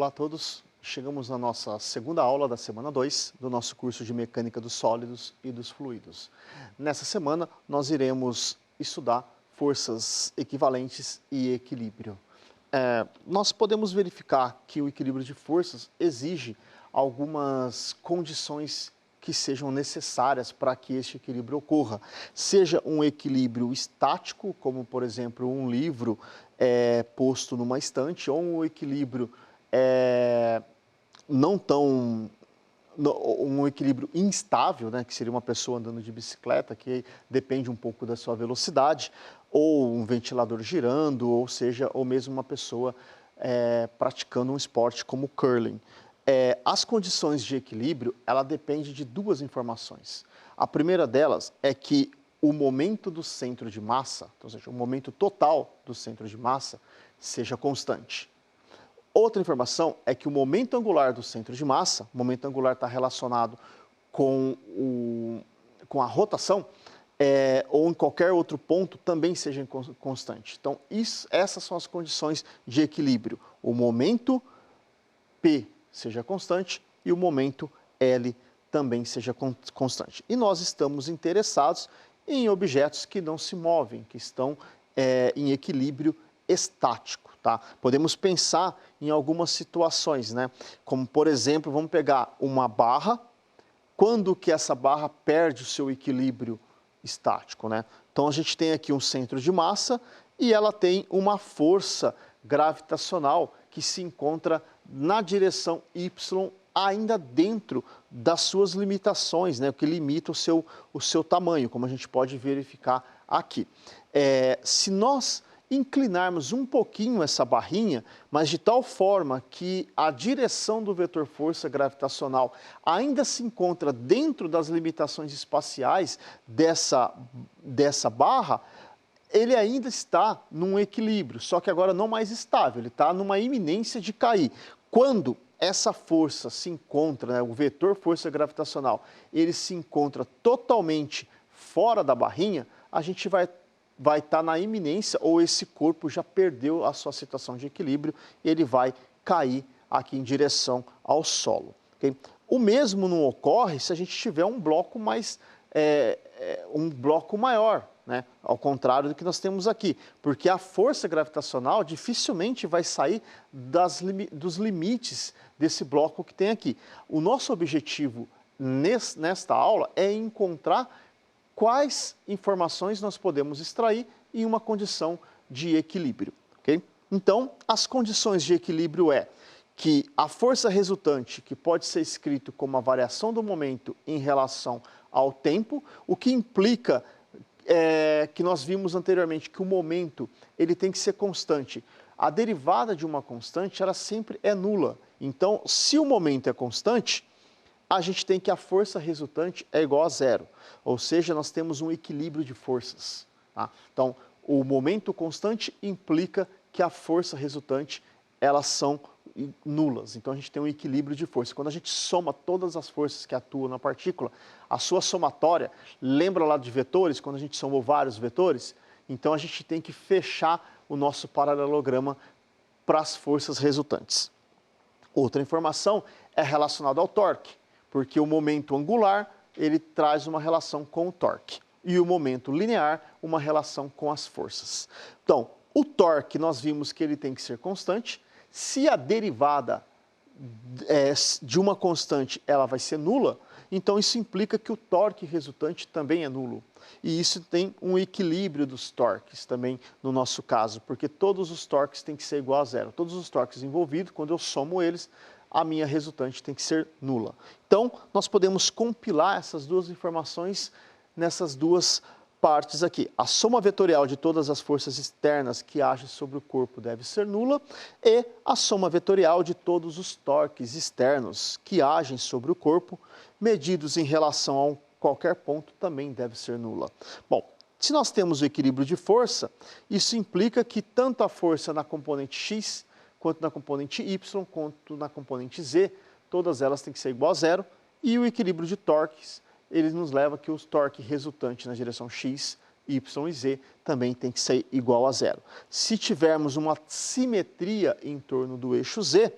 Olá a todos, chegamos na nossa segunda aula da semana 2 do nosso curso de Mecânica dos Sólidos e dos Fluidos. Nessa semana nós iremos estudar forças equivalentes e equilíbrio. Nós podemos verificar que o equilíbrio de forças exige algumas condições que sejam necessárias para que este equilíbrio ocorra. Seja um equilíbrio estático, como por exemplo um livro posto numa estante, ou um equilíbrio um equilíbrio instável, né, que seria uma pessoa andando de bicicleta, que depende um pouco da sua velocidade, ou um ventilador girando, ou mesmo uma pessoa praticando um esporte como o curling. As condições de equilíbrio, ela depende de duas informações. A primeira delas é que o momento do centro de massa, ou seja, o momento total do centro de massa, seja constante. Outra informação é que o momento angular do centro de massa, o momento angular está relacionado com a rotação, ou em qualquer outro ponto, também seja constante. Então, essas são as condições de equilíbrio. O momento P seja constante e o momento L também seja constante. E nós estamos interessados em objetos que não se movem, que estão em equilíbrio estático. Tá? Podemos pensar em algumas situações, né? Como, por exemplo, vamos pegar uma barra, quando que essa barra perde o seu equilíbrio estático, né? Então, a gente tem aqui um centro de massa e ela tem uma força gravitacional que se encontra na direção Y, ainda dentro das suas limitações, né? O que limita o seu tamanho, como a gente pode verificar aqui. Se nós inclinarmos um pouquinho essa barrinha, mas de tal forma que a direção do vetor força gravitacional ainda se encontra dentro das limitações espaciais dessa barra, ele ainda está num equilíbrio, só que agora não mais estável, ele está numa iminência de cair. Quando essa força se encontra, né, o vetor força gravitacional, ele se encontra totalmente fora da barrinha, a gente vai estar na iminência, ou esse corpo já perdeu a sua situação de equilíbrio e ele vai cair aqui em direção ao solo. Okay? O mesmo não ocorre se a gente tiver um bloco maior, né? Ao contrário do que nós temos aqui, porque a força gravitacional dificilmente vai sair dos limites desse bloco que tem aqui. O nosso objetivo nesta aula é encontrar quais informações nós podemos extrair em uma condição de equilíbrio. Okay? Então, as condições de equilíbrio é que a força resultante, que pode ser escrito como a variação do momento em relação ao tempo, o que implica que nós vimos anteriormente, que o momento ele tem que ser constante. A derivada de uma constante, ela sempre é nula. Então, se o momento é constante, a gente tem que a força resultante é igual a zero. Ou seja, nós temos um equilíbrio de forças. Tá? Então, o momento constante implica que a força resultante, elas são nulas. Então, a gente tem um equilíbrio de força. Quando a gente soma todas as forças que atuam na partícula, a sua somatória, lembra lá de vetores, quando a gente somou vários vetores? Então, a gente tem que fechar o nosso paralelograma para as forças resultantes. Outra informação é relacionada ao torque, porque o momento angular, ele traz uma relação com o torque. E o momento linear, uma relação com as forças. Então, o torque, nós vimos que ele tem que ser constante. Se a derivada de uma constante ela vai ser nula, então isso implica que o torque resultante também é nulo. E isso tem um equilíbrio dos torques também no nosso caso, porque todos os torques têm que ser igual a zero. Todos os torques envolvidos, quando eu somo eles, a minha resultante tem que ser nula. Então, nós podemos compilar essas duas informações nessas duas partes aqui. A soma vetorial de todas as forças externas que agem sobre o corpo deve ser nula e a soma vetorial de todos os torques externos que agem sobre o corpo, medidos em relação a qualquer ponto, também deve ser nula. Bom, se nós temos o equilíbrio de força, isso implica que tanto a força na componente x, quanto na componente y, quanto na componente z, todas elas têm que ser igual a zero, e o equilíbrio de torques, ele nos leva que o torque resultante na direção x, y e z também tem que ser igual a zero. Se tivermos uma simetria em torno do eixo z,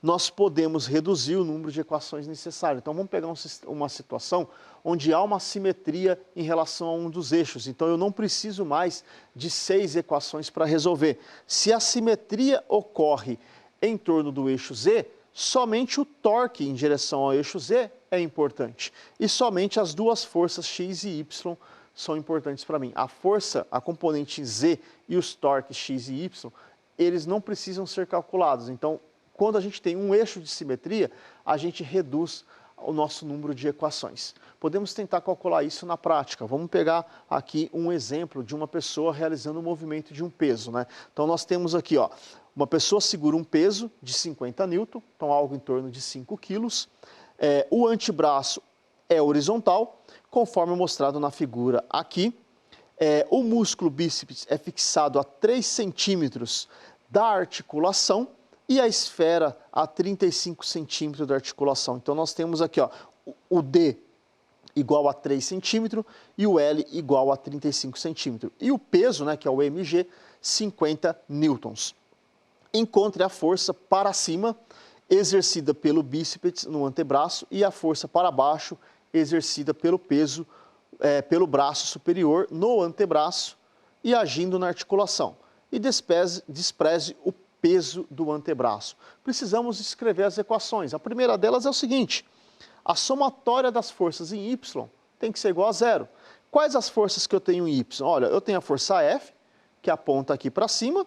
nós podemos reduzir o número de equações necessárias. Então, vamos pegar uma situação onde há uma simetria em relação a um dos eixos. Então, eu não preciso mais de 6 equações para resolver. Se a simetria ocorre em torno do eixo Z, somente o torque em direção ao eixo Z é importante. E somente as duas forças X e Y são importantes para mim. A força, a componente Z e os torques X e Y, eles não precisam ser calculados. Então, quando a gente tem um eixo de simetria, a gente reduz o nosso número de equações. Podemos tentar calcular isso na prática. Vamos pegar aqui um exemplo de uma pessoa realizando o movimento de um peso, né? Então, nós temos aqui, ó, uma pessoa segura um peso de 50 newton, então algo em torno de 5 quilos. O antebraço é horizontal, conforme mostrado na figura aqui. O músculo bíceps é fixado a 3 centímetros da articulação e a esfera a 35 centímetros da articulação. Então, nós temos aqui, ó, o D igual a 3 centímetros e o L igual a 35 centímetros. E o peso, né, que é o mg, 50 newtons. Encontre a força para cima exercida pelo bíceps no antebraço e a força para baixo exercida pelo peso, pelo braço superior no antebraço e agindo na articulação. E despreze o peso do antebraço. Precisamos escrever as equações. A primeira delas é o seguinte: a somatória das forças em Y tem que ser igual a 0. Quais as forças que eu tenho em Y? Olha, eu tenho a força F, que aponta aqui para cima,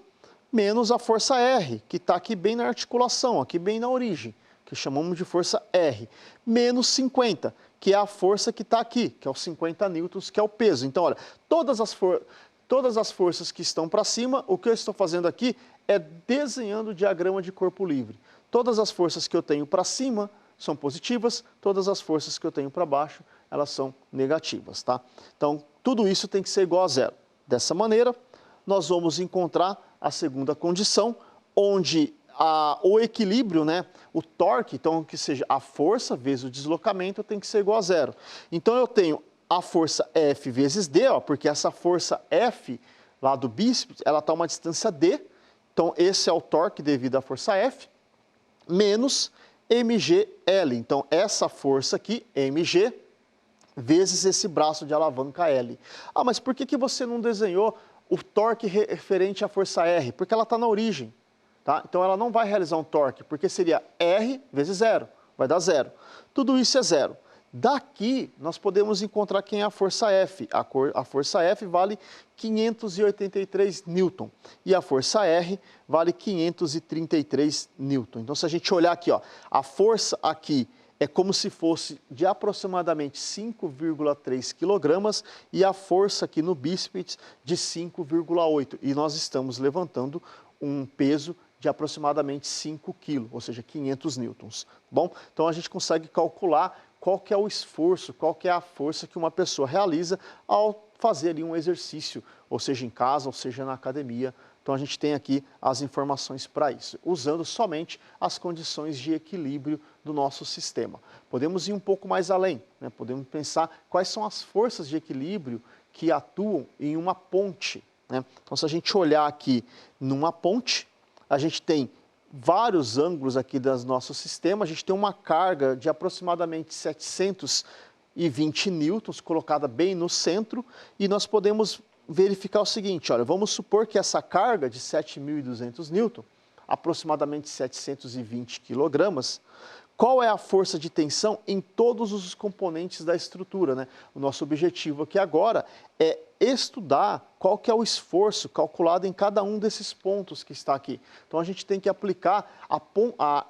menos a força R, que está aqui bem na articulação, aqui bem na origem, que chamamos de força R, menos 50, que é a força que está aqui, que é os 50 newtons, que é o peso. Então, olha, todas as forças que estão para cima, o que eu estou fazendo aqui é desenhando o diagrama de corpo livre. Todas as forças que eu tenho para cima são positivas, todas as forças que eu tenho para baixo, elas são negativas, tá? Então, tudo isso tem que ser igual a 0. Dessa maneira, nós vamos encontrar a segunda condição, onde o equilíbrio, né, o torque, então, que seja a força vezes o deslocamento, tem que ser igual a 0. Então, eu tenho a força F vezes D, ó, porque essa força F, lá do bíceps, ela está a uma distância D, então, esse é o torque devido à força F, menos mgL. Então, essa força aqui, mg, vezes esse braço de alavanca L. Ah, mas por que você não desenhou o torque referente à força R? Porque ela está na origem, tá? Então, ela não vai realizar um torque, porque seria R vezes 0, vai dar 0. Tudo isso é 0. Daqui, nós podemos encontrar quem é a força F. A força F vale 583 newton e a força R vale 533 newton. Então, se a gente olhar aqui, ó, a força aqui é como se fosse de aproximadamente 5,3 quilogramas e a força aqui no bíceps de 5,8. E nós estamos levantando um peso de aproximadamente 5 quilos, ou seja, 500 newtons. Bom, então a gente consegue calcular qual que é o esforço, qual que é a força que uma pessoa realiza ao fazer ali um exercício, ou seja, em casa, ou seja, na academia. Então, a gente tem aqui as informações para isso, usando somente as condições de equilíbrio do nosso sistema. Podemos ir um pouco mais além, né? Podemos pensar quais são as forças de equilíbrio que atuam em uma ponte, né? Então, se a gente olhar aqui numa ponte, a gente tem vários ângulos aqui do nosso sistema, a gente tem uma carga de aproximadamente 720 newtons colocada bem no centro e nós podemos verificar o seguinte, olha, vamos supor que essa carga de 7.200 newton, aproximadamente 720 quilogramas, qual é a força de tensão em todos os componentes da estrutura, né? O nosso objetivo aqui agora é estudar qual que é o esforço calculado em cada um desses pontos que está aqui. Então, a gente tem que aplicar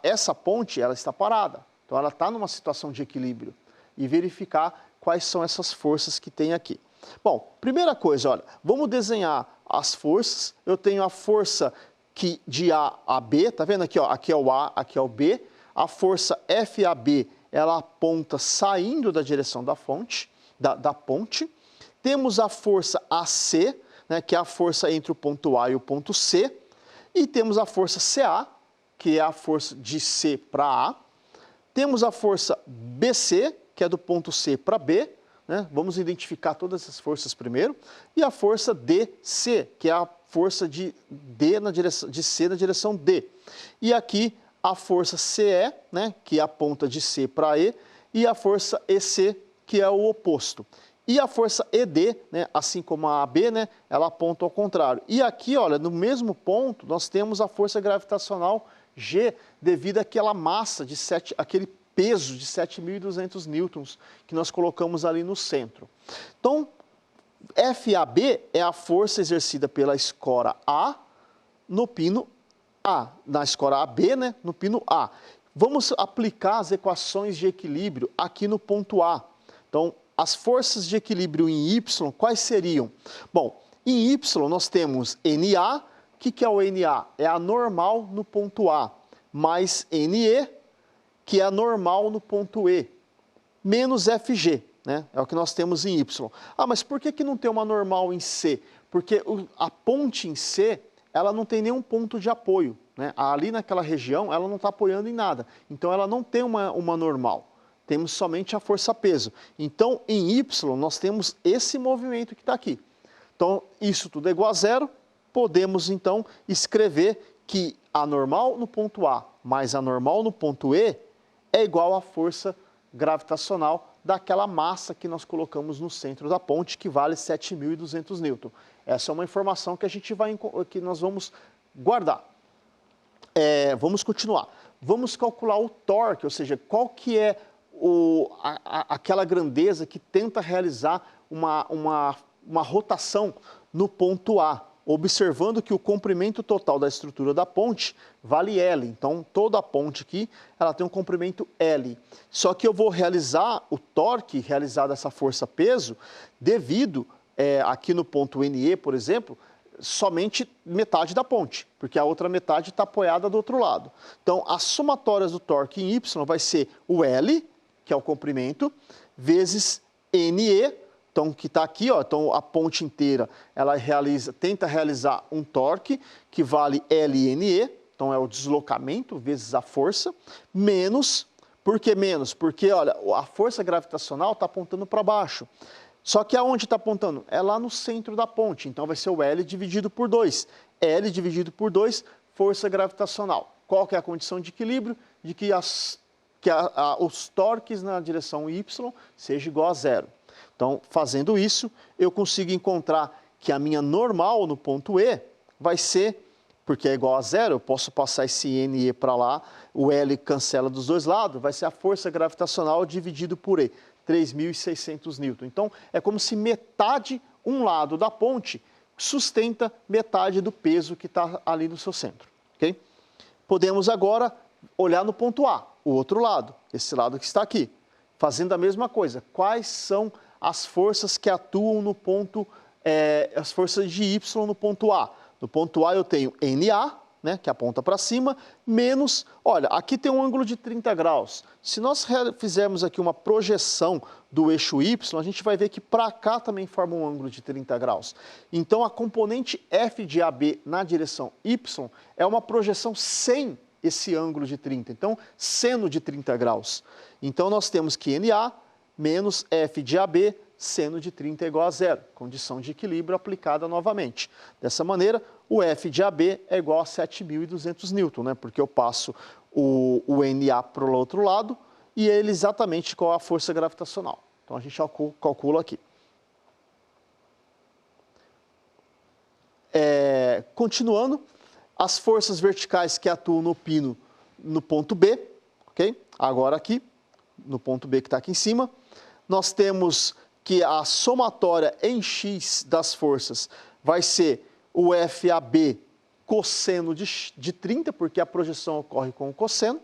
essa ponte, ela está parada. Então, ela está numa situação de equilíbrio e verificar quais são essas forças que tem aqui. Bom, primeira coisa, olha, vamos desenhar as forças. Eu tenho a força que de A a B, tá vendo aqui, ó, aqui é o A, aqui é o B. A força FAB, ela aponta saindo da direção da ponte. Temos a força AC, né, que é a força entre o ponto A e o ponto C. E temos a força CA, que é a força de C para A. Temos a força BC, que é do ponto C para B. Né? Vamos identificar todas essas forças primeiro. E a força DC, que é a força de C na direção D. E aqui a força CE, né, que aponta de C para E, e a força EC, que é o oposto. E a força ED, né, assim como a AB, né, ela aponta ao contrário. E aqui, olha, no mesmo ponto, nós temos a força gravitacional G, devido àquela massa, aquele peso de 7.200 newtons que nós colocamos ali no centro. Então, FAB é a força exercida pela escora A no pino A, na escora AB, né, no pino A. Vamos aplicar as equações de equilíbrio aqui no ponto A. Então, as forças de equilíbrio em Y, quais seriam? Bom, em Y nós temos NA, o que é o NA? É a normal no ponto A, mais NE, que é a normal no ponto E, menos FG, né? É o que nós temos em Y. Ah, mas por que não tem uma normal em C? Porque a ponte em C, ela não tem nenhum ponto de apoio, né? Ali naquela região, ela não está apoiando em nada. Então, ela não tem uma normal. Temos somente a força-peso. Então, em Y, nós temos esse movimento que está aqui. Então, isso tudo é igual a zero. Podemos, então, escrever que a normal no ponto A mais a normal no ponto E é igual à força gravitacional daquela massa que nós colocamos no centro da ponte, que vale 7.200 newton. Essa é uma informação que que nós vamos guardar. Vamos continuar. Vamos calcular o torque, ou seja, qual que é aquela grandeza que tenta realizar uma rotação no ponto A, observando que o comprimento total da estrutura da ponte vale L. Então, toda a ponte aqui, ela tem um comprimento L. Só que eu vou realizar o torque, realizar essa força-peso, devido, aqui no ponto NE, por exemplo, somente metade da ponte, porque a outra metade está apoiada do outro lado. Então, as somatórias do torque em Y vai ser o L, que é o comprimento, vezes NE, então, que está aqui, ó, então a ponte inteira, ela tenta realizar um torque que vale LNE, então é o deslocamento vezes a força, menos, por que menos? Porque, olha, a força gravitacional está apontando para baixo. Só que aonde está apontando? É lá no centro da ponte, então vai ser o L dividido por 2. L dividido por 2, força gravitacional. Qual que é a condição de equilíbrio? De que os torques na direção Y seja igual a zero. Então, fazendo isso, eu consigo encontrar que a minha normal no ponto E vai ser, porque é igual a zero, eu posso passar esse NE para lá, o L cancela dos dois lados, vai ser a força gravitacional dividido por E, 3.600 newton. Então, é como se metade, um lado da ponte, sustenta metade do peso que está ali no seu centro. Okay? Podemos agora olhar no ponto A, o outro lado, esse lado que está aqui, fazendo a mesma coisa. Quais são as forças que atuam no ponto, as forças de Y no ponto A? No ponto A eu tenho NA, né, que aponta para cima, menos, olha, aqui tem um ângulo de 30 graus. Se nós fizermos aqui uma projeção do eixo Y, a gente vai ver que para cá também forma um ângulo de 30 graus. Então, a componente F de AB na direção Y é uma projeção sem esse ângulo de 30, então, seno de 30 graus. Então, nós temos que NA menos F de AB, seno de 30 é igual a zero, condição de equilíbrio aplicada novamente. Dessa maneira, o F de AB é igual a 7.200 newton, né? Porque eu passo o NA para o outro lado e ele exatamente qual a força gravitacional. Então, a gente calcula aqui. Continuando, as forças verticais que atuam no pino no ponto B, ok? Agora aqui, no ponto B que está aqui em cima, nós temos que a somatória em X das forças vai ser o FAB cosseno de 30, porque a projeção ocorre com o cosseno,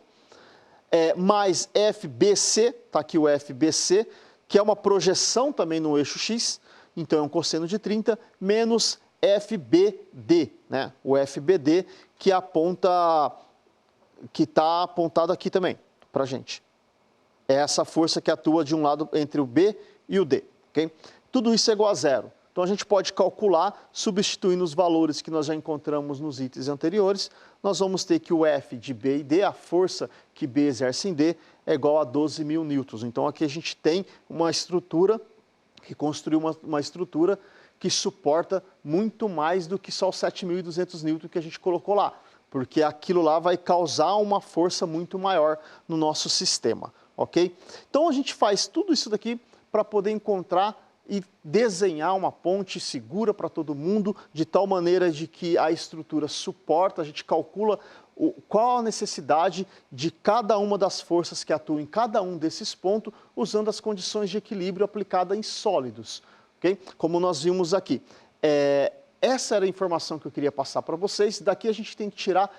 mais FBC, está aqui o FBC, que é uma projeção também no eixo X, então é um cosseno de 30, menos FBD, né? O FBD que aponta, que está apontado aqui também, para a gente. É essa força que atua de um lado entre o B e o D, ok? Tudo isso é igual a zero. Então, a gente pode calcular, substituindo os valores que nós já encontramos nos itens anteriores, nós vamos ter que o F de B e D, a força que B exerce em D, é igual a 12.000 newtons. Então, aqui a gente tem uma estrutura, que construiu uma estrutura que suporta muito mais do que só os 7.200 newtons que a gente colocou lá. porque aquilo lá vai causar uma força muito maior no nosso sistema, ok? Então a gente faz tudo isso daqui para poder encontrar e desenhar uma ponte segura para todo mundo, de tal maneira de que a estrutura suporta, a gente calcula qual a necessidade de cada uma das forças que atuam em cada um desses pontos, usando as condições de equilíbrio aplicadas em sólidos, ok? Como nós vimos aqui. Essa era a informação que eu queria passar para vocês. Daqui a gente tem que tirar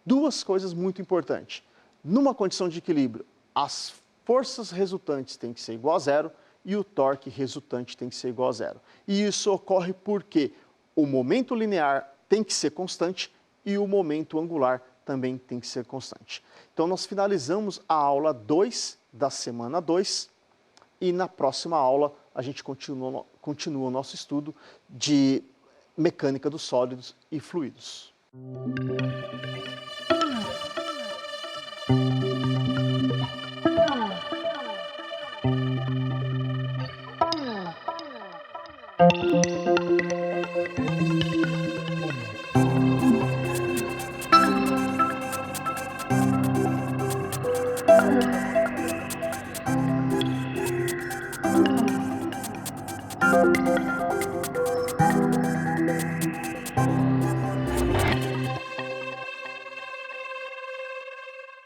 duas coisas muito importantes. Numa condição de equilíbrio, as forças resultantes têm que ser igual a zero, e o torque resultante tem que ser igual a zero. E isso ocorre porque o momento linear tem que ser constante e o momento angular também tem que ser constante. Então nós finalizamos a aula 2 da semana 2 e na próxima aula a gente continua o nosso estudo de mecânica dos sólidos e fluidos.